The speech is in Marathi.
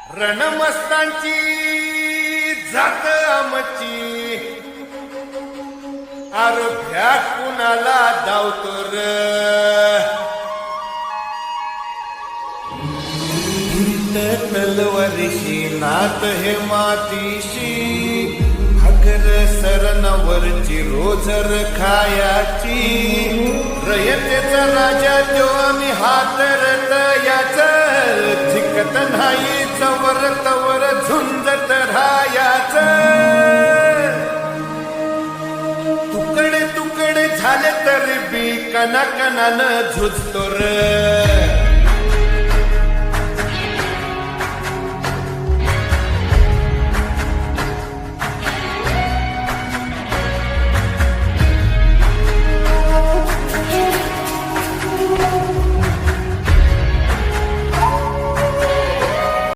रणमस्तांची जात आमची आरोग्या कुणाला धावतो र तलवारीशी नात हे मातीशी भाकर सरणावरची रोजर खायाची रयतेचा राजा तो आम्ही हातरत याच झिकत नाही जवर तवर झुंजत राहायाच तुकडे तुकडे झाले तरी बी कणाकणानं झुजतो र